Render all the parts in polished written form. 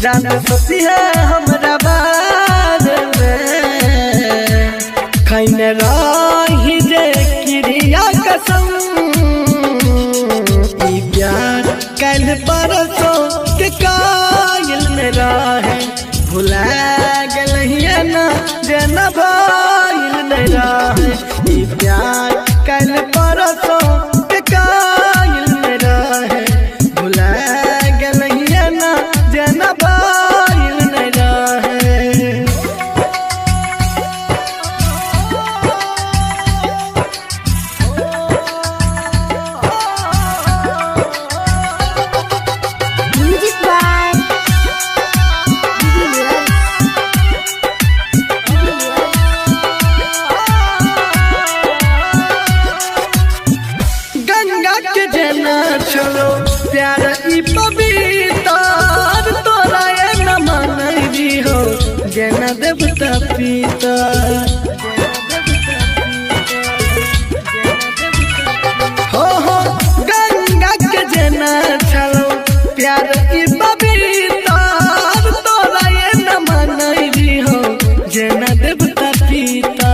जान सोची है हमरा बारे में खैने रही जे क्रिया कसम ई प्यार कल परसों के कायल में रहे भुला गलिए ना जन भाईल में रहे ई प्यार कल परसों के कायल में रहे भुला गलिए ना जन चलो प्यार ई पवित्र तोरा न मानवी हो जना देवता पिता हो गंगा के जना चलो प्यार ई पवित्र तोरा न मानवी हो जना देवता पिता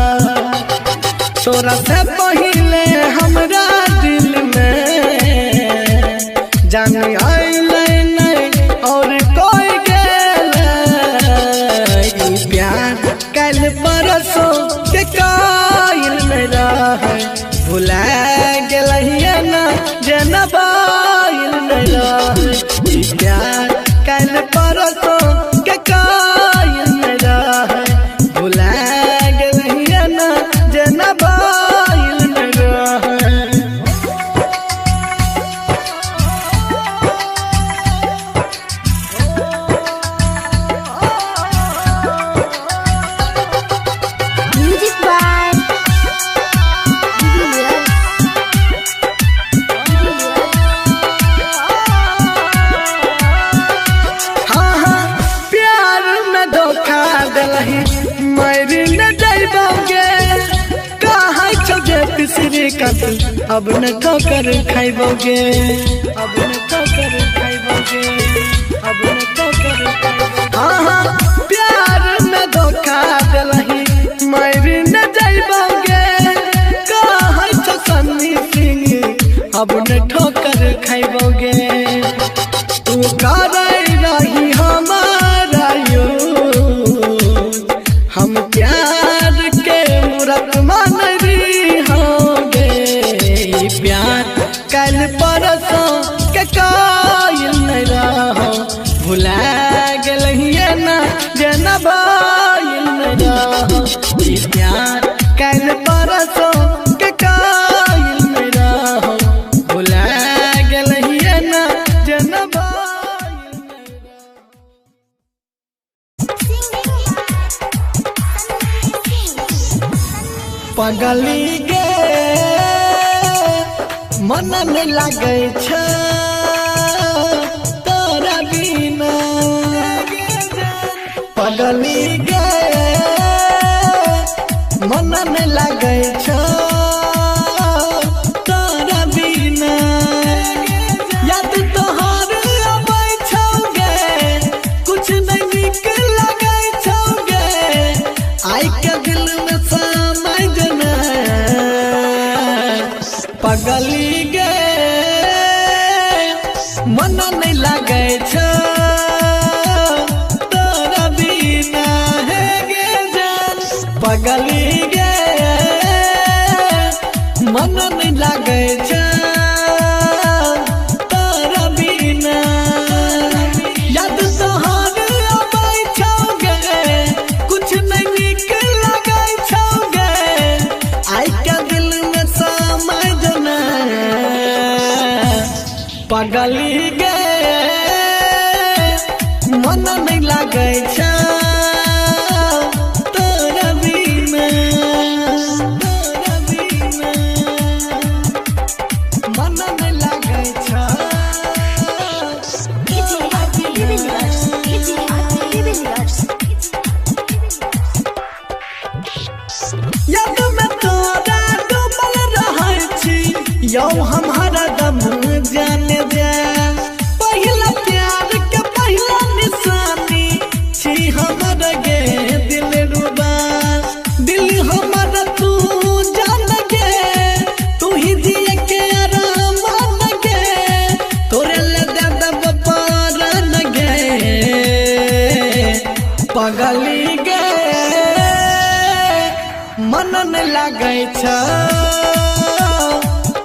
तोरा से पहले हमरा दिल में जाने आइले नहीं और कोई गेले प्यार कल परसों के कायल में रहे भुला गलिए ना जन भाईल में रहे प्यार कल परसों के कायल में रहे भुला गलिए ना जन भाईल में रहे अब न ठोकर खाइबोगे अब न ठोकर खाइबोगे अब न ठोकर हाँ प्यार न धोखा दिलही मारी न जाइबोगे कहाँ छो सन्नी सिंह अब न ठोकर खाइबोगे तू करे रही हमारा यो हम प्यार के मूरत मान प्यार कल परसों के कायल में रहो भुला गलिए ना जन भाईल में रहो प्यार कल परसों के कायल में रहो भुला गलिए ना जन भाईल में रहो पगली गे मन नहीं लगे तोरा बिना पगली गे मन नहीं लगे तोरा बिना याद तोहार आबै छौगे कुछ नहीं निक लगे छौगे आई के दिल में समझ ना पगली गे मन नहीं लगे तोरा बिना है गे जान पगली गे मन नहीं लगे तोरा बिना याद तोहार आबै छौगे कुछ नहीं निक लगे छौगे आई के दिल में समझ पगली गे मन नहीं लगे तोरा बिना मन नहीं लगे नहीं लागे छ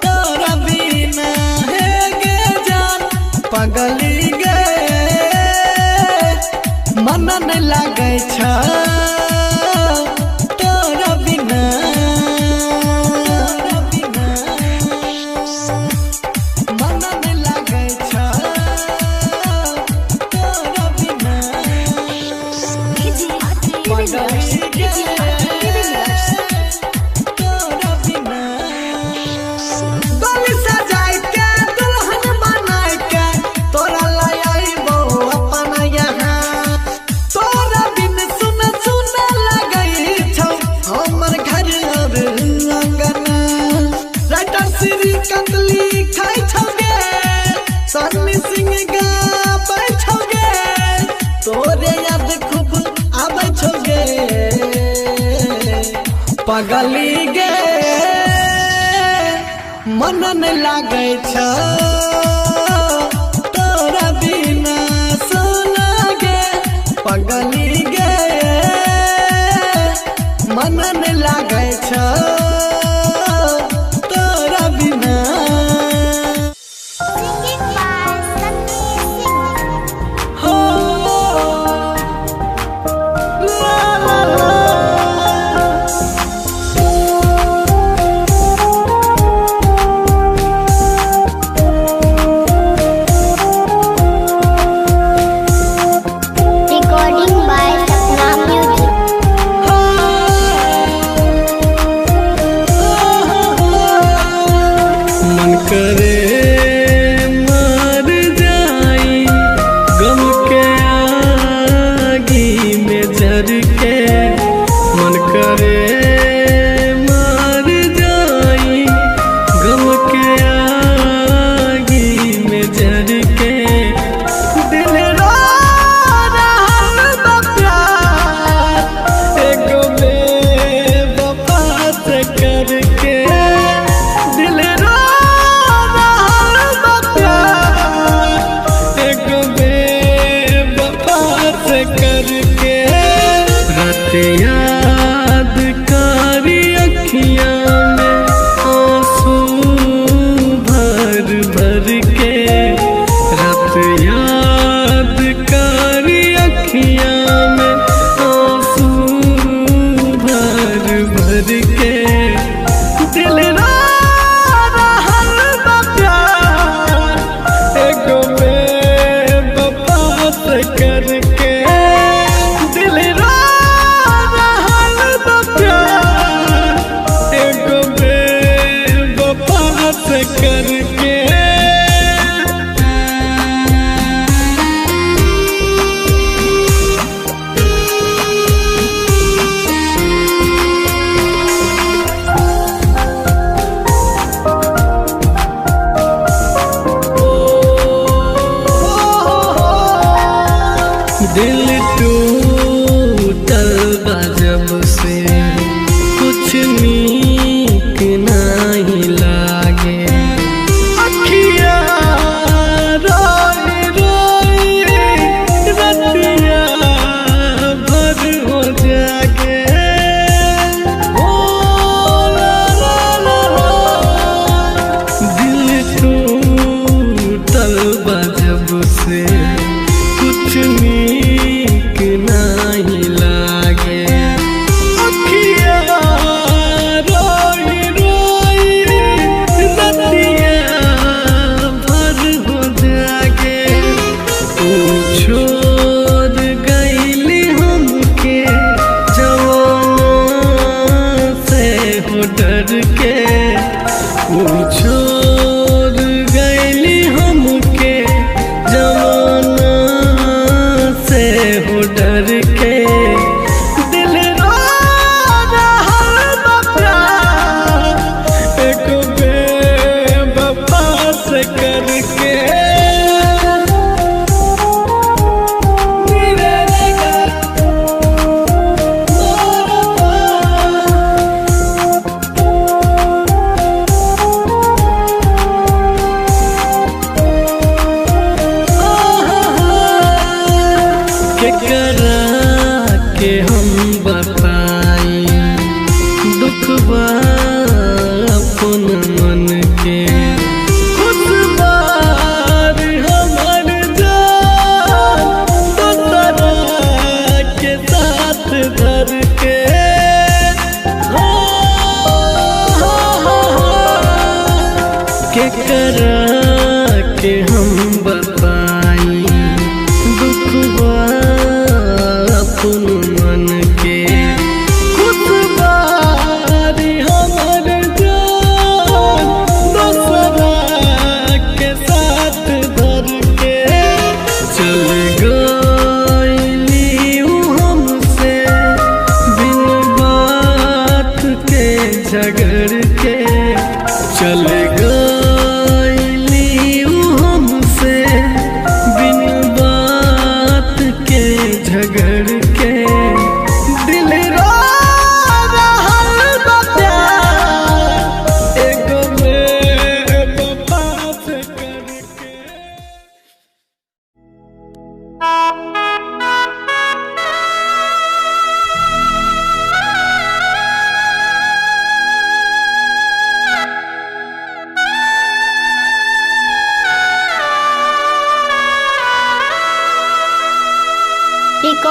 तोरा बिना हे गे जान पगली गे मन नहीं लागे छ तोरा बिना मन नहीं लागे छ तोरा बिना पगली गे तोरा बिना गली सजाए के दुल्हन बनाए के तोरा लाई आइबो अपन यहाँ तोरा बिन सुन सुन लगई छौ हमर घर और अंगना राइटर श्री कंदली खाई छौ गे सन्नी सिंह गाबै छौ गे तोरे याद खूब आबै छौ गे पगली गे मन नहीं लागे छ तोरा बिना सोना गे पगली गे मन नहीं लागे छ तोरा बिना हो ला ला ला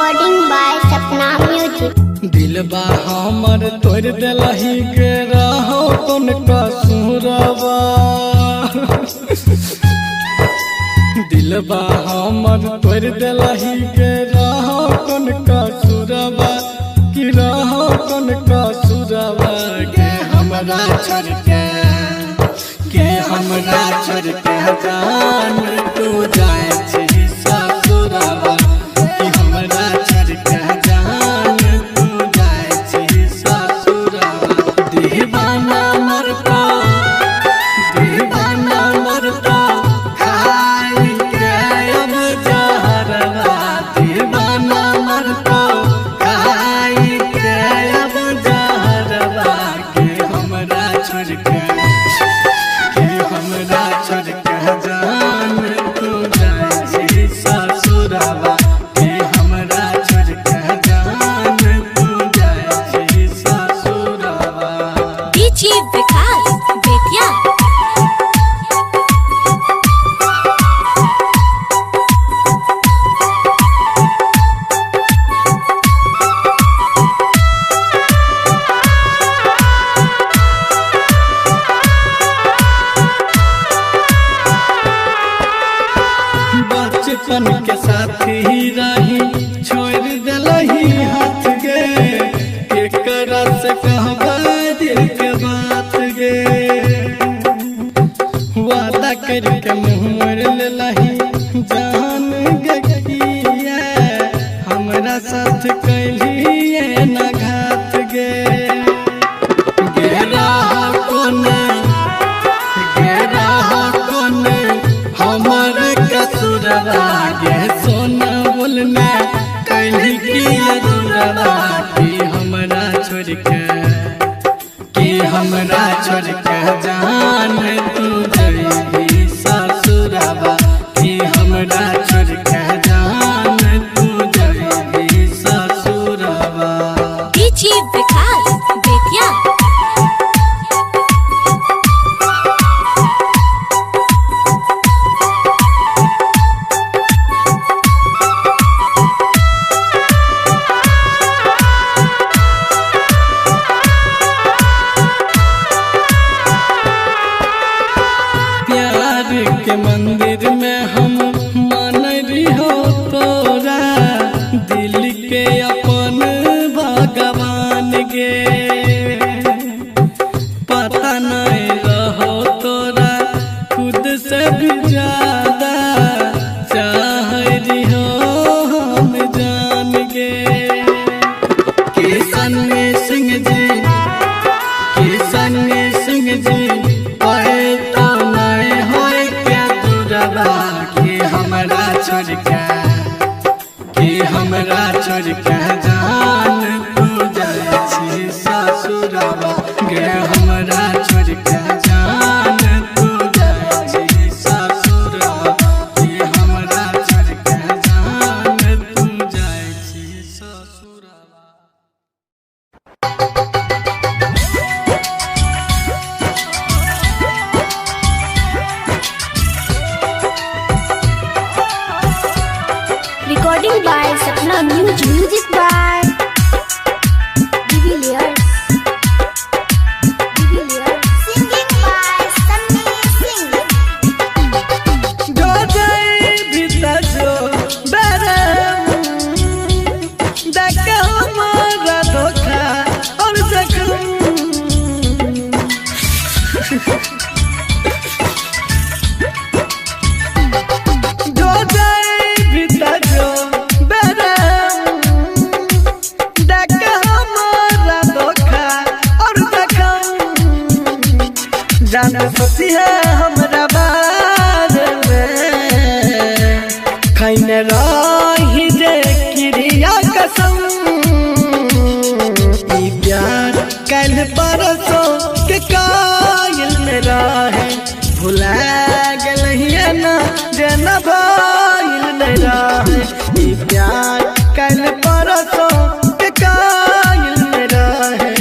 Recording by Sapna Music. दिलबा हमर तोड़ दिलही के रहो कौन कसूरबा दिलबा हमर तोड़ दिलही के रहो कौन कसूरबा कि रहो कौन कसूरबा के हमरा छोड़ के हमरा छोड़ के जान तू जाए छी ससुरबा कि हमरा छोड़ के जान तू जाए छी ससुरबा दीवाना मरता खाई के अब जहरवा दीवाना मरता खाई के अब जहरवा के हमरा छोड़ के हमरा छोड़ के जान तू जाए छी ससुरबा के हमरा छोड़ के जान तू जाए छी ससुरबा DJ विकास बेतिया बचपन के साथी रही छोड़ दिलही हाथ गे एकरा से कहबा दिल के बात गे वादा करके मुँह मोड़ लेलही जान गकिया हमरा साथ कैलिए न घात गे गेरा कोने हमर कसूरबा गे सोना बोलना कैली की अधूरबा कि हमरा छोड़ के जान तू जइबी ससुरबा कि हमरा छोड़ के जान तू जइबी ससुरबा DJ विकास बेतिया प्यार के मंदिर में हम मान रही हो तोरा दिल के अपन भगवान गे पता नहीं रहो तोरा खुद से भी ज्यादा चाह रही हो हम जान गे किशन सिंह जी तो नहीं होए क्या दूरबा कि हमरा छोड़ के जान तू जाए छी ससुरबा गे हमरा छोड़ के जान तू जाए छी ससुरबा कि हमरा छोड़ के जान तू जाए छी ससुरबा Recording by Sapna Music. Music by Divilliers. Singing by Sunny Singh. जो जाए भीतर जो बरम देख हमारा धोखा और जख्म जो जाए भीतर जो बरम देख हमारा धोखा और जख्म जान सोची है हमरा बारे में खैने रही जे क्रिया कसम ई प्यार कल परसों के कायल में रहे भुला गलहिए ना जन भाईल में रहे ई प्यार कल परसों के कायल में रहे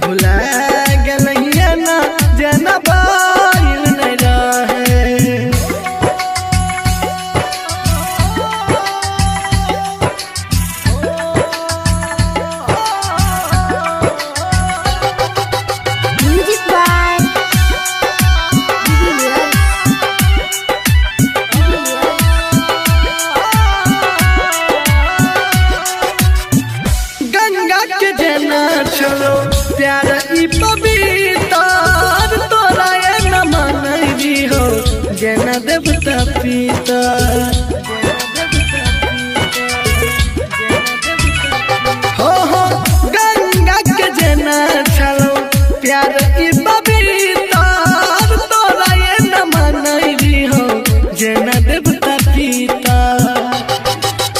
भुला गलहिए ना जन भाईल में रहे पीता हो गंगा के जना छलो प्यार ई बबीता तोरा ये न मनई हो जना देवता पीता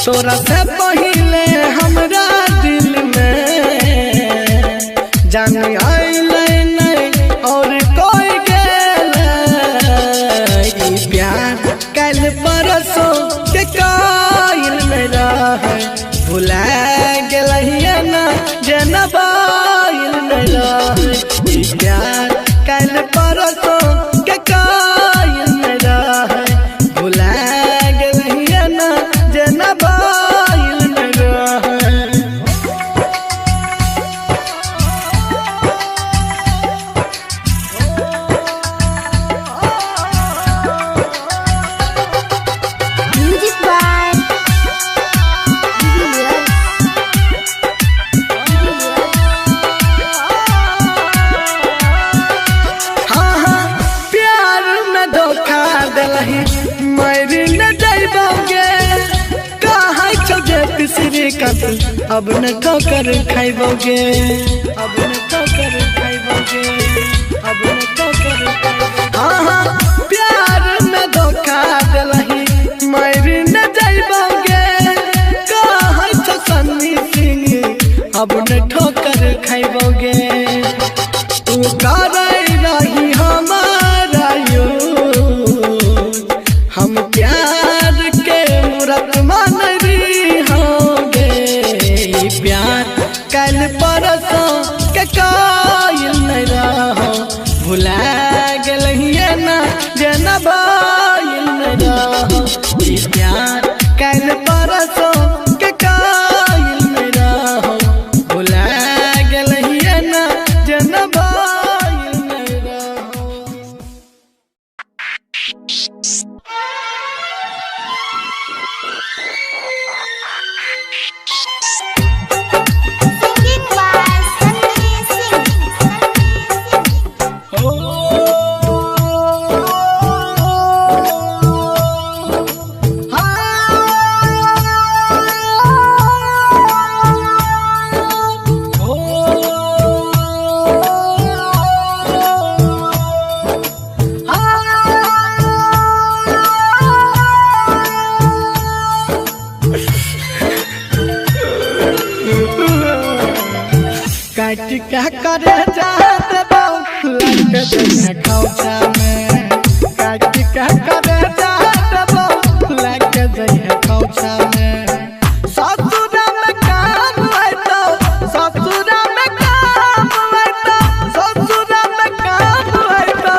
तोरा से पहिले हमरा दिल में जान आइले नहीं और कोई गेले प्यार कल परसों के कायल में रहे भुला गेलहिया ना जनबाइल में रहे प्यार कल परसों के कायल में रहे भुला गेलहिया ना जनबाइल में रहे Music by प्यार न धोखा दिलही मर न जाइबोगे कहाँ छोजे तीसरी कत अब न ठोकर खाइबोगे अब न ठोकर खाइबोगे अब न ठोकर प्यार न धोखा दिलही मर न जाइबोगे कहाँ छो सन्नी सिंह अब न ठोकर खाइबोगे तू करे रही हमारा हम प्यार के मूरत मान रही होंगे प्यार कल परसों के कायल नहीं रहो भुला गेलहिया ना जनबाइल नहीं रहो प्यार कल परसों के कायल नहीं रहो भुला गेलहिया ना जनबाइल नहीं रहो singing by Sunny Singh. काट क्या करे जात बाऊ लग जइहे खौचा में काट क्या करे जात बाऊ लग जइहे खौचा में ससुरा में काम है तो ससुरा में काम है तो ससुरा में काम है तो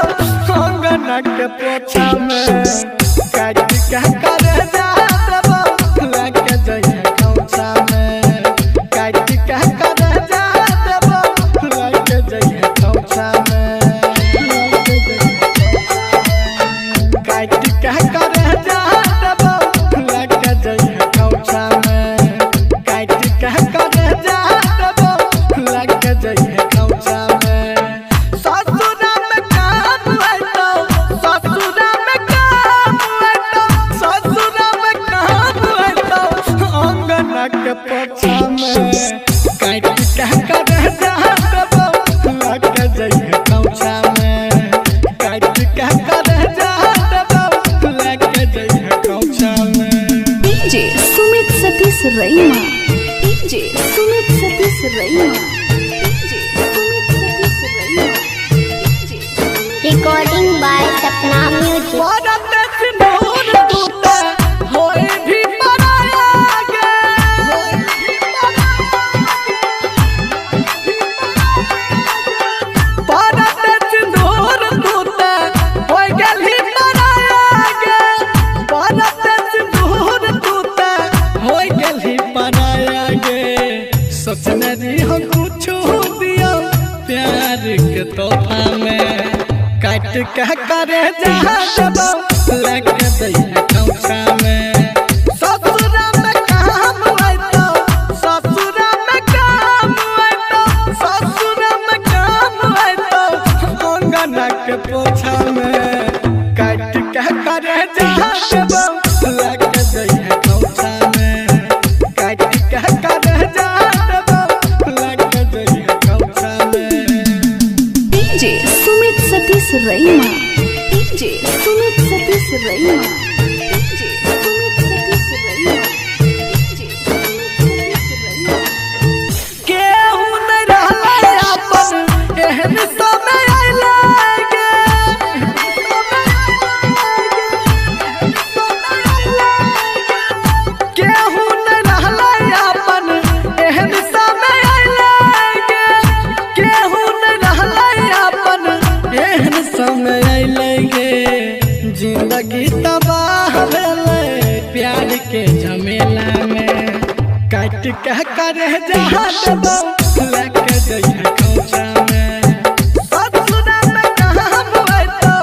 अंगना के पोछा में काट क्या करे जात बाऊ लग जइहे खौचा में काट क्या करे DJ Sumit Satish रईमा DJ Sumit Satish रईमा DJ Sumit Satish रईमा Recording by Sapna Music. सोचने दी हो कुछ दिया प्यार के तोहफा में काट कह करे जहाँ लग दई खौसा में ससुरा में काम है तो ससुरा में काम है तो ससुरा में काम है तो अंगना के पोछा में काट कह करे जहाँ देबो लग जइहे कौछा में काट के कर जा देबो लग जइहे कौछा में। DJ Sumit Satish रईमा DJ Sumit Satish रईमा DJ Sumit Satish रईमा DJ Sumit Satish रईमा। केहू नहीं रहले अपन एहन समय आइले गे केहू नहीं रहले अपन एहन समय आइले गे केहू नहीं रहले अपन एहन समय आइले गे। जिंदगी तबाह भेले प्यार के झमेला में काट के करे जहाँ देबो लेके जइहे कौछा में। ससुरा में काम होइतो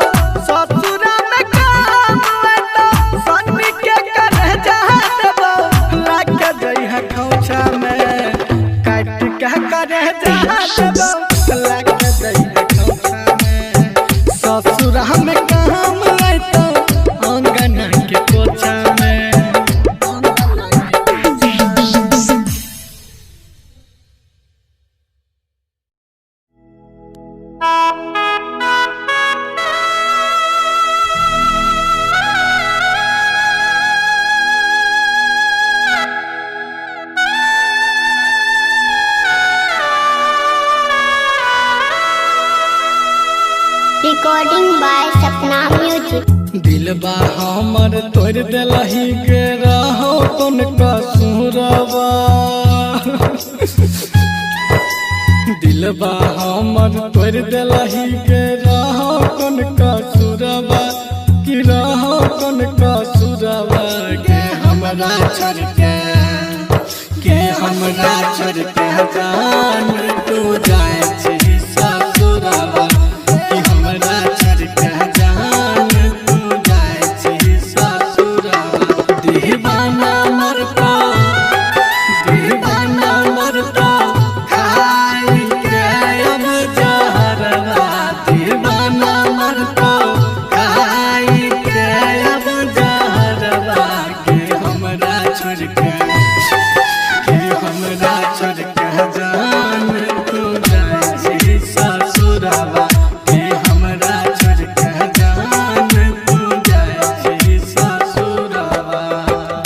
ससुरा में काम होइतो सन्नी के करे जहाँ देबो लेके जइहे कौछा में काट के करे जहाँ देबो लेके जइहे कौछा में। ससुरा में काम होइतो अंगना के पोछा में। Recording by Sapna Music. दिलबा हमर तोड़ देलही के रहो कौन कसूरबा दिलबा हमर तोड़ देलही के रहो कौन कसूरबा कि रहो कौन कसूरबा के हमरा छोड़ के हमरा छोड़ के जान तू जाए छी ससुरबा कि हमरा छोड़ के जान तू जाए छी ससुरबा। दीवाना मरता खाई के अब जहरवा दीवाना मरता खाई के अब जहरवा के हमरा छोड़ के जान तू जाए छी ससुरबा के हमरा छोड़ के जान तू जाए छी ससुरबा।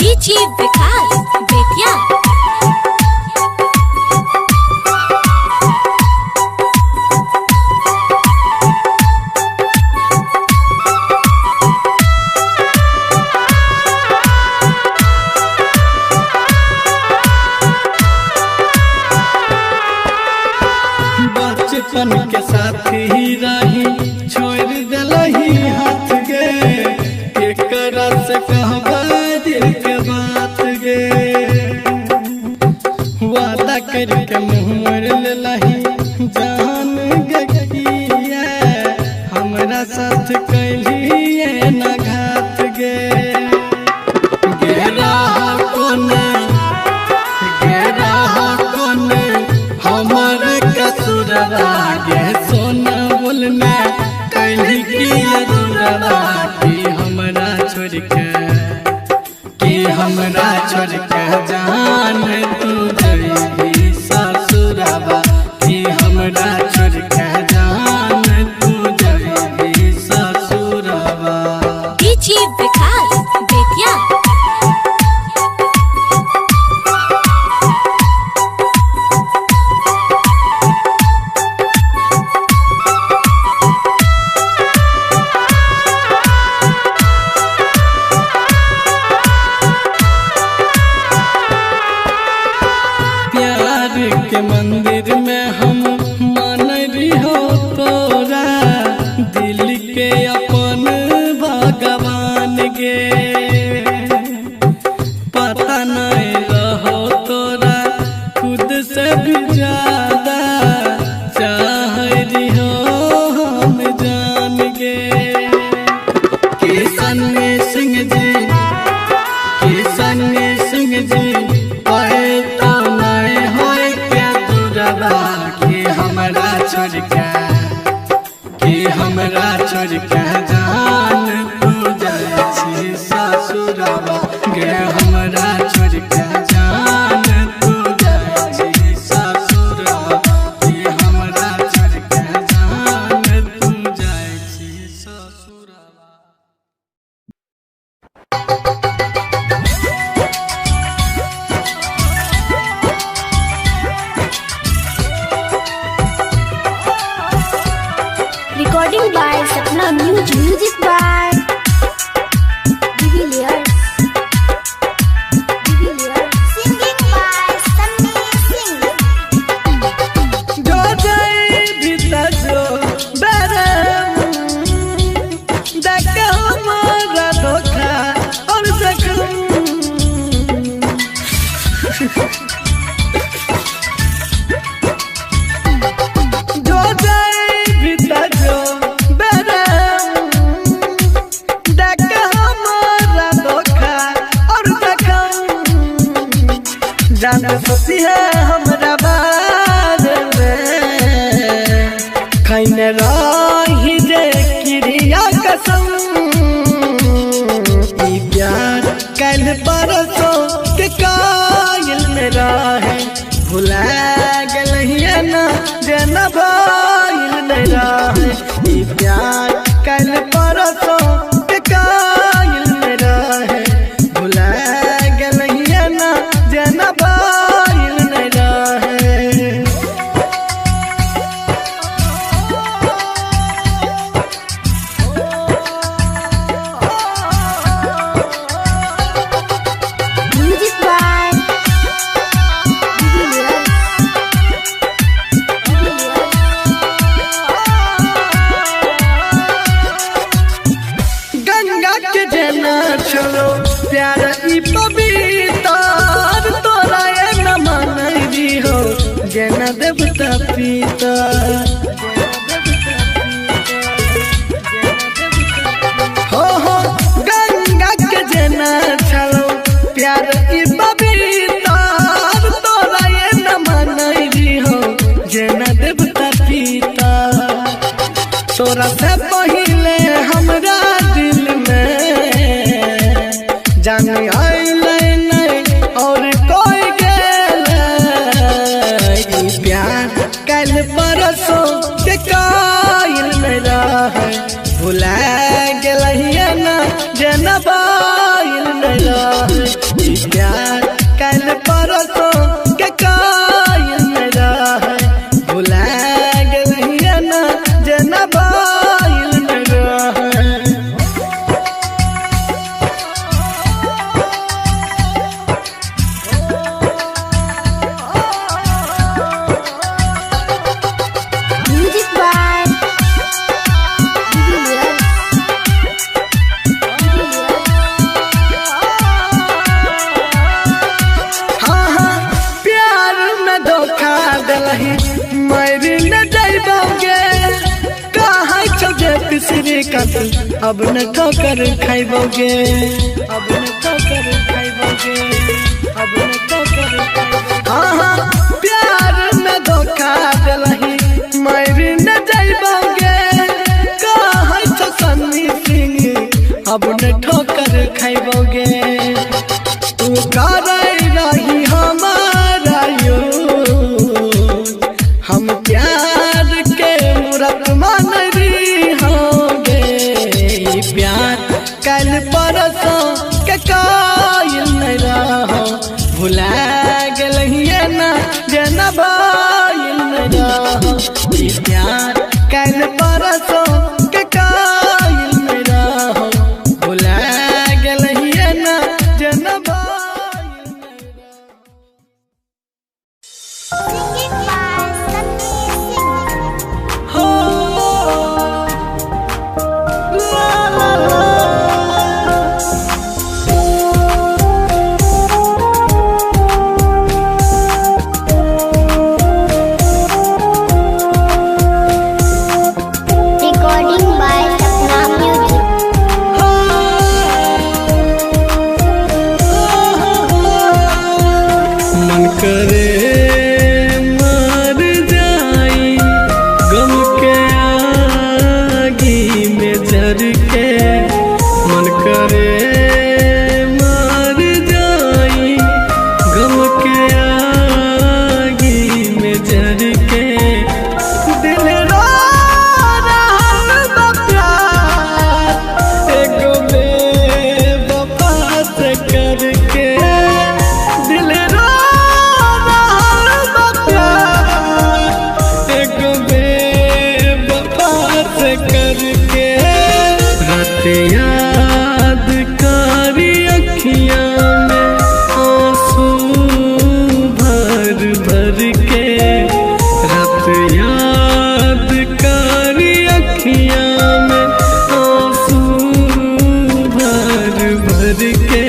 डीजे विकास बेतिया बचपन के साथी रही छोड़ देलही हाथ गे एकरा से कहबा दिल के बात गे वादा करके मुँह मोड़ लेलही जान गे किया हमरा साथ कैलिए न घात गे गेरा कोने हमर कसूरबा गे सोना बोलना कैली की अधूरबा कि हमरा छोड़ के जान तू जइही ससुरबा कि हमरा छोड़ के जान तू जइही ससुरबा। डीजे विकास बेतिया प्यार के मंदिर में हम मानरी हो तोरा दिल के अपन भगवान गे पता नहीं रहो तोरा खुद से भी ज्यादा चाह रही हो हम जान गे। किशन सिंह जी तो नहीं होए क्या दूरबा कि हमरा छोड़ के जान तू जाए छी। न सोची है हमरा बारे में खैने रही जे क्रिया कसम ई प्यार कल परसों के कायल में रहे भुला गलिए ना जना भाईल में रहे ई प्यार कल परसों के कायल में रहे भुला गलिए ना जना भाईल में रहे। Music by गंगा के जना चलो प्यार ई पवित्र तोरा ये न मानई हो जना देवता पिता हो गंगा के जना चलो प्यार ई पवित्र तोरा ये न मानई हो जना देवता पिता तोरा से पहिले हमरा दिल में जान आइले नहीं और कोई गेले ई प्यार कल परसों के कायल में रहे भुला गलिए ना जना बाईल में रहे ई प्यार कल परसों के कायल में रहे भुला गलिए ना जना बाईल में रहे। Music by हाँ हाँ प्यार में धोखा दलही मरी न जाइबोगे कहाँ छोटे पिसरी कत अब न ठोकर खाइबोगे अब न ठोकर खाइबोगे अब न ठोकर खाइबोगे। हाँ हाँ प्यार में धोखा दलही मरी न जाइबोगे कहाँ छो सन्नी सिंह अब न ठोकर खाइबोगे तू करे रही हमारा यो हम प्यार के मूरत मान रही होंगे ई प्यार कल परसों के कायल नहीं रहो भुला गलिए ना जना बाईल में रहो ई प्यार कल परसों के कायल में रहो भुला गलिए ना जना बाईल में रहो। Singing by Satya Singh. हो ला ला ला Recording by Sapna Music. मन करे मर जाई गम के आगी में जर के मन करे मर जाई गम के आगी में जर के दिल रो रहल बा प्यार एगो बेवफा से करके दिल रो रहल बा प्यार एगो बेवफा से करके रात याद कारी अखियां में आंसू भर भर के रात याद कारी अखियां में आंसू भर भर के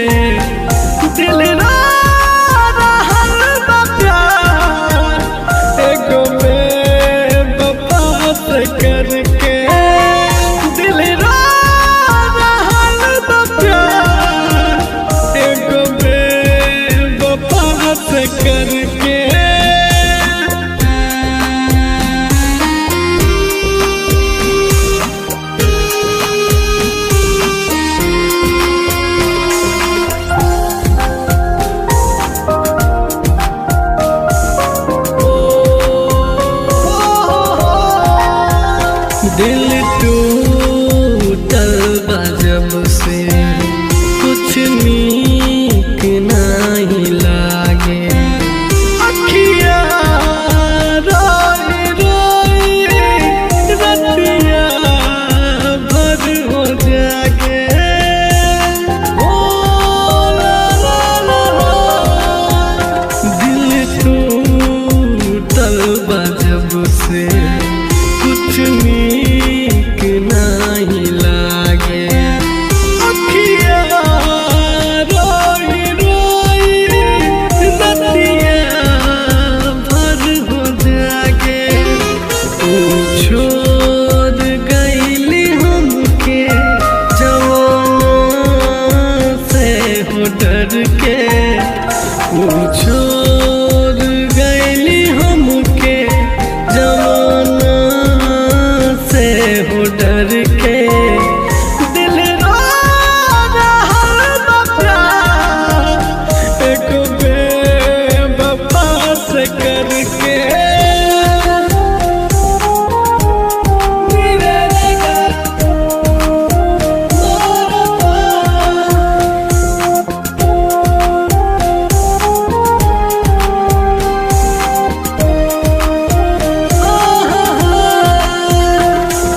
दिल रो रहल बा प्यार एगो बेवफा से करके दिल रो रहल बा प्यार एगो बेवफा से कर नीक नहीं लागे अखिया रोई रोई रतिया भर हो जागे ओ ला ला ला ला। दिल टूटल बा जब से कुछ नीक नहीं लागे अखिया रोई रोई रतिया भर हो जागे तू छोड़ गईली हमके जवाना से हो डर के तू छोड़ गईली हमके जवाना से हो डर के दिल रो रहल बा प्यार एक बेवफा से करके मेरे लगा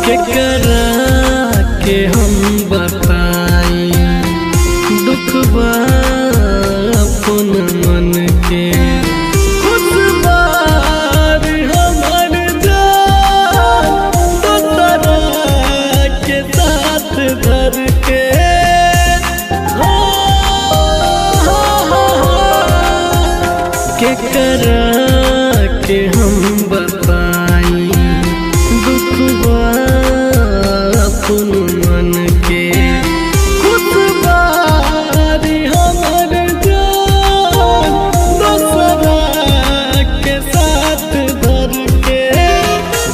केकरा के हम बताई दुख बा अपन मन के खुश बार हमर जान दोसरा के साथ धर के केकरा के हम बताई दुख बा अपन मन के खुश बारी हमर जान दोसरा के साथ धर के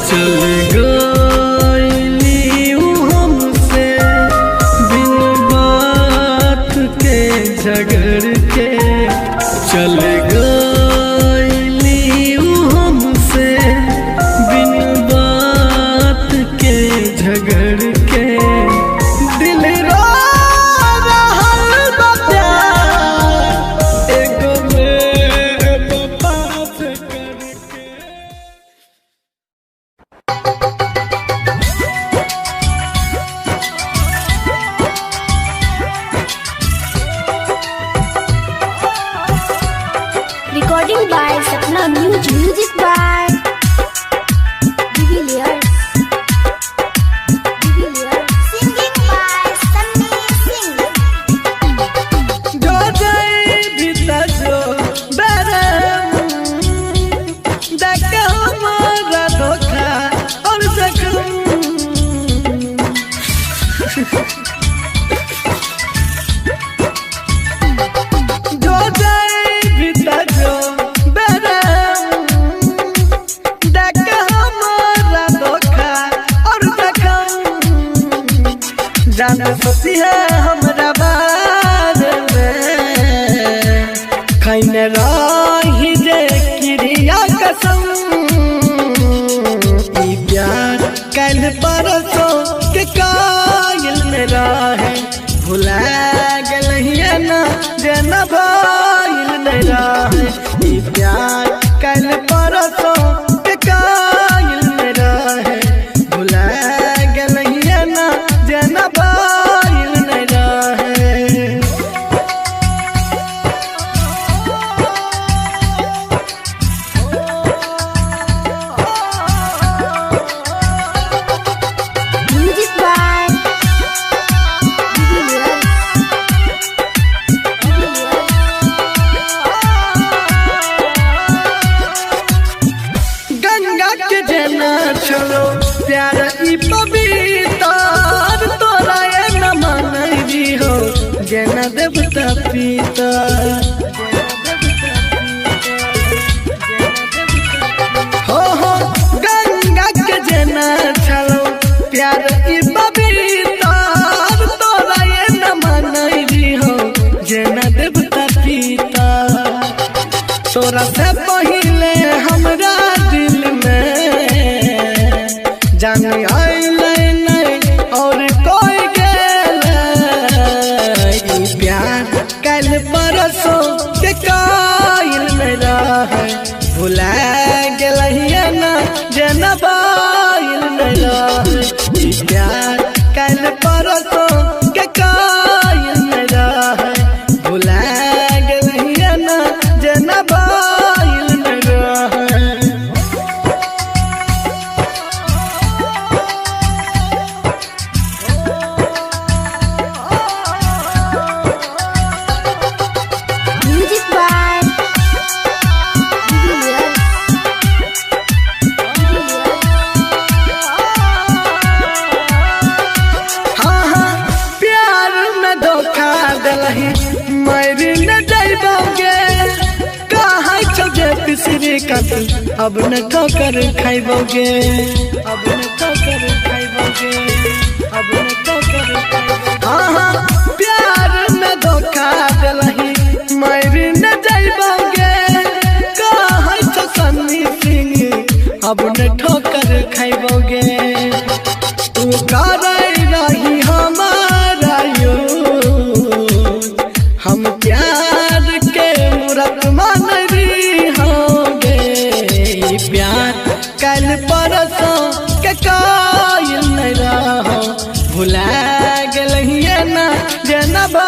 चल गईली ऊ हमसे बिन बात के झगड़ के चल गईली ऊ हमसे बिन बात के झगड़ के दिल रो रहल बा प्यार एगो बेवफा से करके। Recording by Sapna Music. Music by Divilliers. Singing by Sunny Singh. जो जाए भीतर जो बेरे देख हमारा धोखा और जख्म जो जाए भीतर जो बेरे देख हमारा धोखा और जख्म जाना सोती है हमरा बारे में खैने रही जे क्रिया कसम ई प्यार कल परसों के कायल में रहे भुला गलहिए ना जे न भइल नहीं रहे ई प्यार कल परसों के कायल में रहे भुला गलहिए ना जे न भइल नहीं रहे। Music by Divilliers. गंगा के जना छोड़ो प्यार ई पवित्र तोरा ये न मनई हो जना देवता पिता हो गंगा के जना छोड़ो प्यार ई पवित्र तोरा ये न मनई हो जना देवता पिता तोरा से पहिले हमरा दिल में जान आइले नहीं और कोई गेले ई प्यार कल परसों के कायल मेरा है भुला गलहिया ना जनबाइल मेरा है प्यार कल परसों के कायल मेरा है भुला गलहिया ना जनबाइल मेरा है। Music by हाँ हाँ प्यार में धोखा दलही मरी न जाइबोगे कहाँ चौजे पिसरी कत अब न ठोकर खाइबोगे अब न ठोकर खाइबोगे अब न ठोकर खाइबोगे। हाँ हाँ प्यार में धोखा दलही मरी न जाइबोगे कहाँ सन्नी सिंह अब न ठोकर खाइबोगे तू करे रही हमारा यूज हम प्यार के मूरत मान रही होंगे प्यार कल परसों के कायल नहीं रहो भुला गलहिया ना जनबा